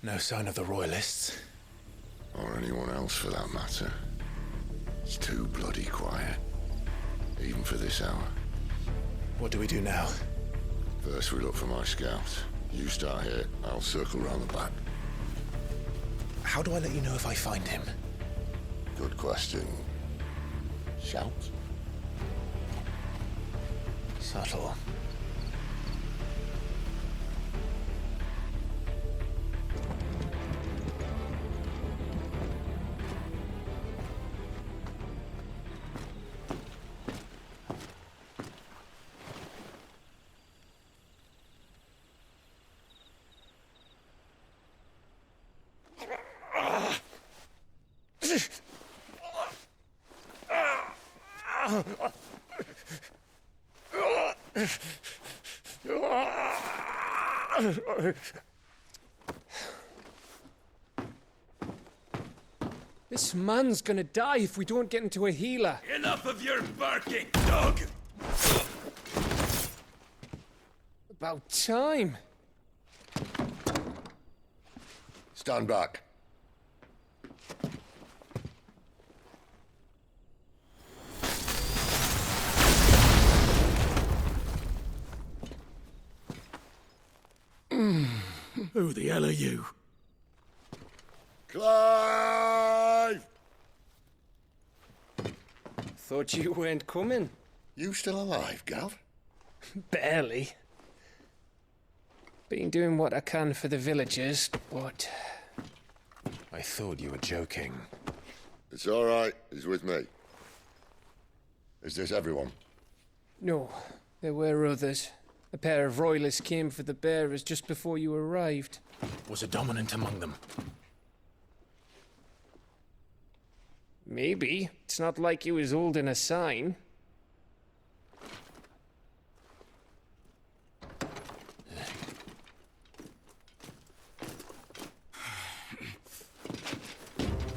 No sign of the royalists. Or anyone else for that matter. It's too bloody quiet. Even for this hour. What do we do now? First we look for my scouts. You start here, I'll circle round the back. How do I let you know if I find him? Good question. Shout? Subtle. This man's gonna die if we don't get into a healer. Enough of your barking, dog! About time. Stand back. Who the hell are you? Clive! Thought you weren't coming. You still alive, Gav? Barely. Been doing what I can for the villagers, but... I thought you were joking. It's all right. He's with me. Is this everyone? No, there were others. A pair of royalists came for the bearers just before you arrived. Was a dominant among them? Maybe. It's not like he was holding a sign.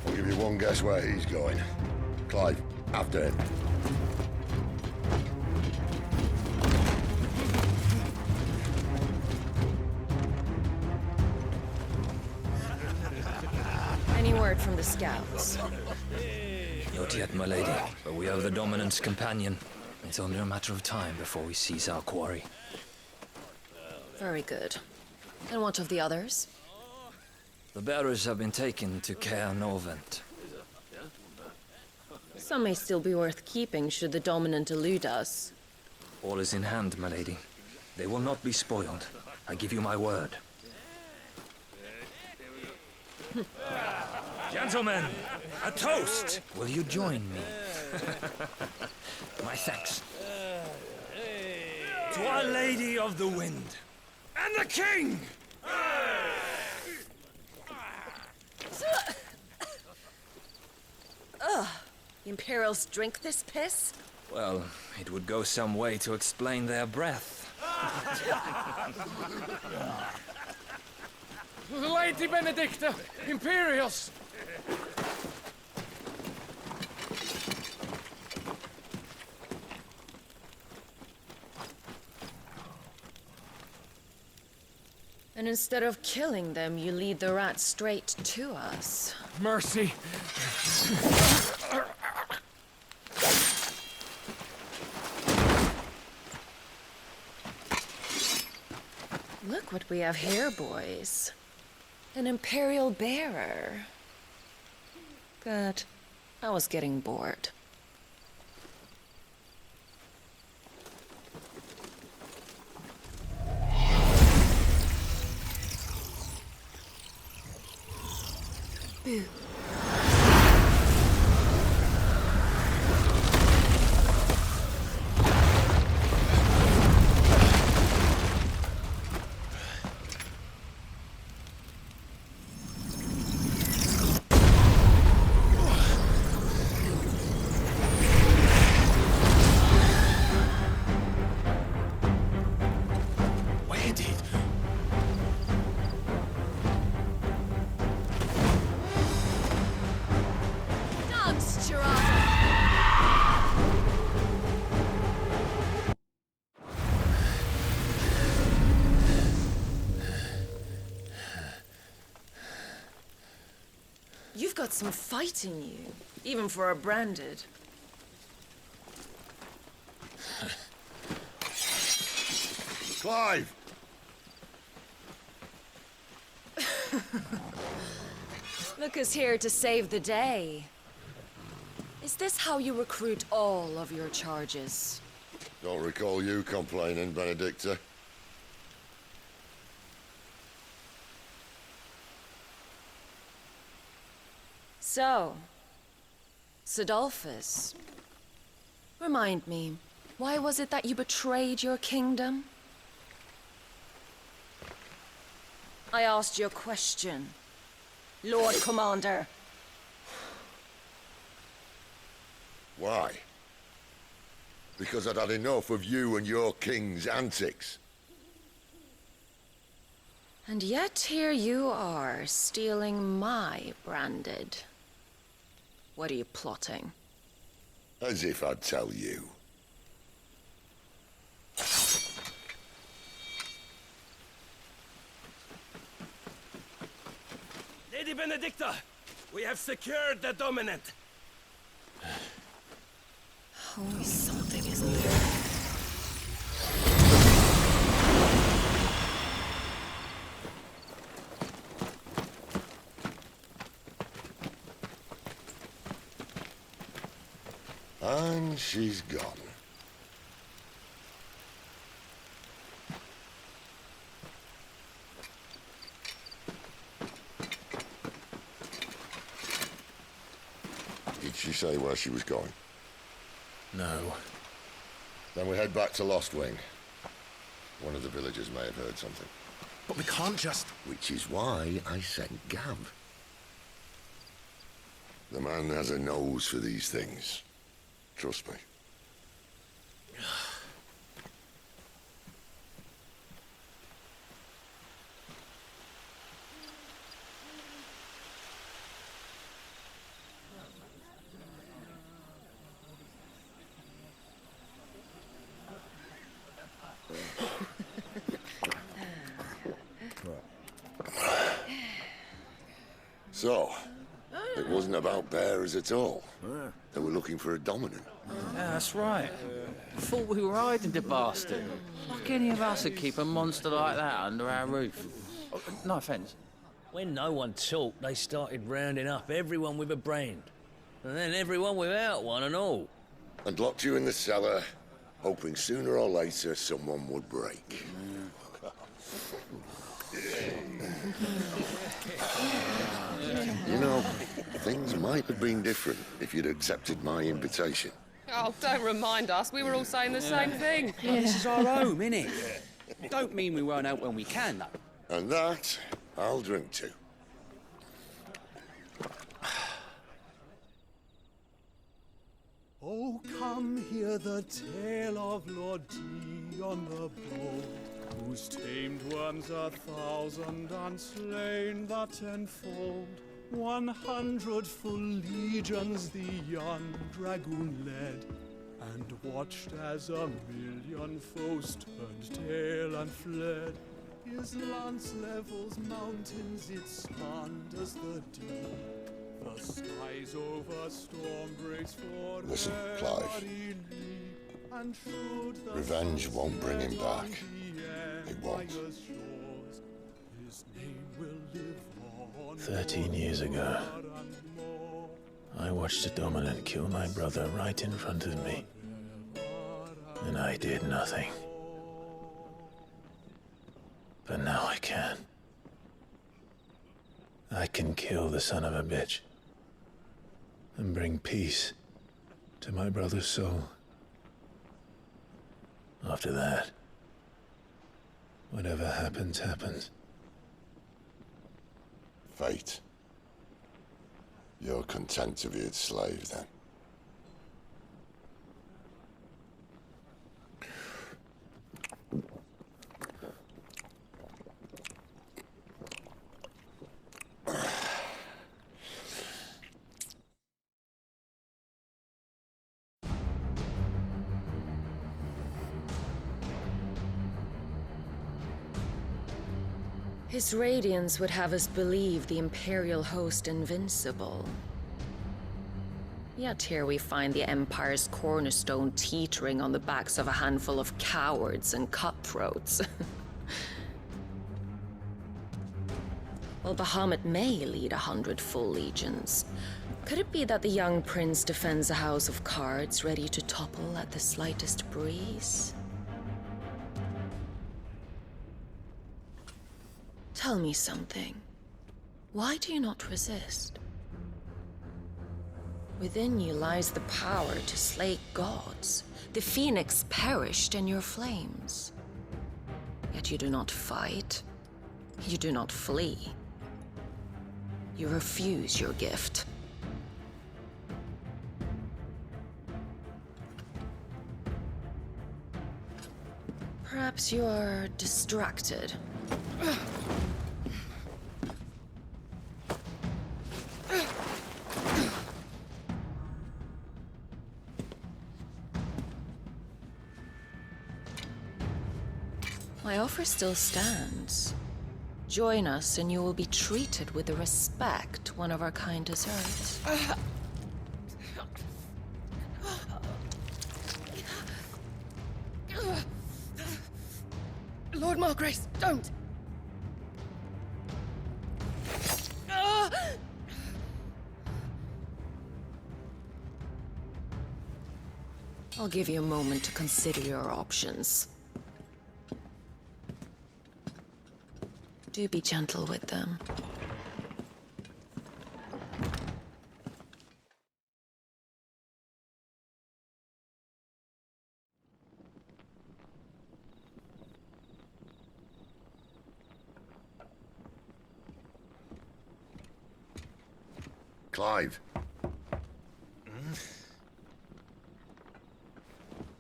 I'll give you one guess where he's going. Clive, after him. Any word from the scouts? Not yet, my lady, but we have the dominant's companion. It's only a matter of time before we seize our quarry. Very good. And what of the others? The bearers have been taken to Caer Novent. Some may still be worth keeping should the dominant elude us. All is in hand, my lady. They will not be spoiled. I give you my word. Gentlemen, a toast! Will you join me? My thanks. To Our Lady of the Wind. And the King! Ugh. The Imperials drink this piss? Well, it would go some way to explain their breath. Lady Benedicta! Imperials! And instead of killing them, you lead the rats straight to us. Mercy! Look what we have here, boys. An Imperial bearer. Good. I was getting bored. Boo. You've got some fight in you, even for a branded. Clive! Look who's here to save the day. Is this how you recruit all of your charges? Don't recall you complaining, Benedicta. So, Sidolphus, remind me, why was it that you betrayed your kingdom? I asked you a question, Lord Commander. Why? Because I'd had enough of you and your king's antics. And yet here you are, stealing my branded. What are you plotting? As if I'd tell you. Lady Benedicta, we have secured the dominant. Always something, isn't there? And she's gone. Did she say where she was going? No. Then we head back to Lost Wing. One of the villagers may have heard something. But we can't just... Which is why I sent Gav. The man has a nose for these things. Trust me. So, it wasn't about bearers at all. They were looking for a dominant. Yeah, that's right. Thought we were hiding the bastard. Like any of us would keep a monster like that under our roof. No offence. When no one talked, they started rounding up everyone with a brand. And then everyone without one and all. And locked you in the cellar, hoping sooner or later someone would break. You know, things might have been different if you'd accepted my invitation. Oh, don't remind us. We were all saying the same thing. This is our home, innit? Don't mean we won't out when we can, though. And that, I'll drink to. Oh, come hear the tale of Lord T on the bold, whose tamed worms 1,000 and slain the tenfold. 100 full legions the young dragoon led, and watched as 1,000,000 foes turned tail and fled. His lance levels mountains, it spanned as the deep. The skies over storm breaks for Listen, Clive. and Revenge won't bring him back. It won't. His name will live on 13 years ago, I watched a dominant kill my brother right in front of me. And I did nothing. But now I can. I can kill the son of a bitch and bring peace to my brother's soul. After that, whatever happens, happens. Fate. You're content to be its slave, then? His radiance would have us believe the Imperial host invincible. Yet here we find the Empire's cornerstone teetering on the backs of a handful of cowards and cutthroats. Well, Bahamut may lead 100 full legions. Could it be that the young prince defends a house of cards ready to topple at the slightest breeze? Tell me something. Why do you not resist? Within you lies the power to slay gods. The phoenix perished in your flames. Yet you do not fight. You do not flee. You refuse your gift. Perhaps you're distracted. My offer still stands. Join us and you will be treated with the respect one of our kind deserves. Lord Margrace, don't! I'll give you a moment to consider your options. Do be gentle with them. Clive.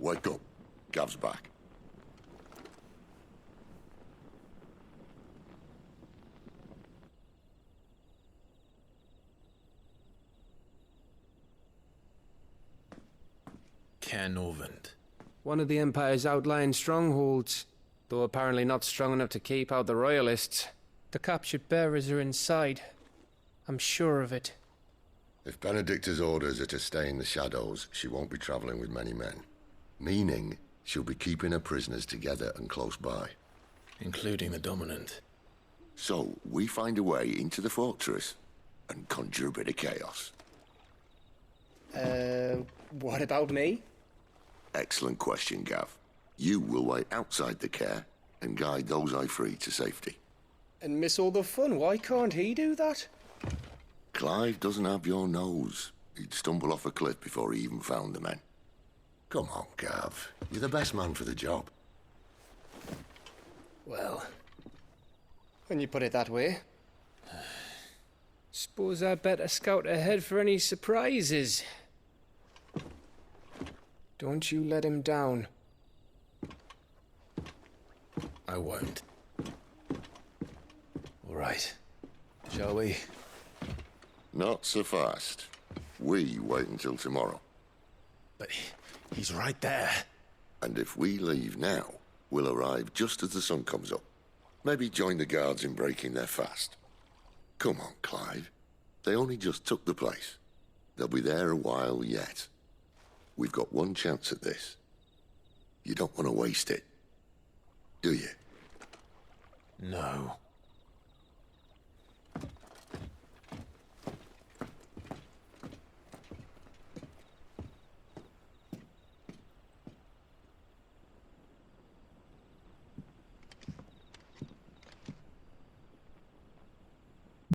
Wake up. Gav's back. Canovant. One of the Empire's outlying strongholds, though apparently not strong enough to keep out the Royalists. The captured bearers are inside. I'm sure of it. If Benedicta's orders are to stay in the shadows, she won't be traveling with many men. Meaning, she'll be keeping her prisoners together and close by. Including the Dominant. So, we find a way into the fortress and conjure a bit of chaos. What about me? Excellent question, Gav. You will wait outside the care and guide those I free to safety. And miss all the fun. Why can't he do that? Clive doesn't have your nose. He'd stumble off a cliff before he even found the men. Come on, Gav. You're the best man for the job. Well, When you put it that way. suppose I'd better scout ahead for any surprises. Don't you let him down. I won't. All right. Shall we? Not so fast. We wait until tomorrow. But he's right there. And if we leave now, we'll arrive just as the sun comes up. Maybe join the guards in breaking their fast. Come on, Clive. They only just took the place. They'll be there a while yet. We've got one chance at this. You don't want to waste it, do you? No.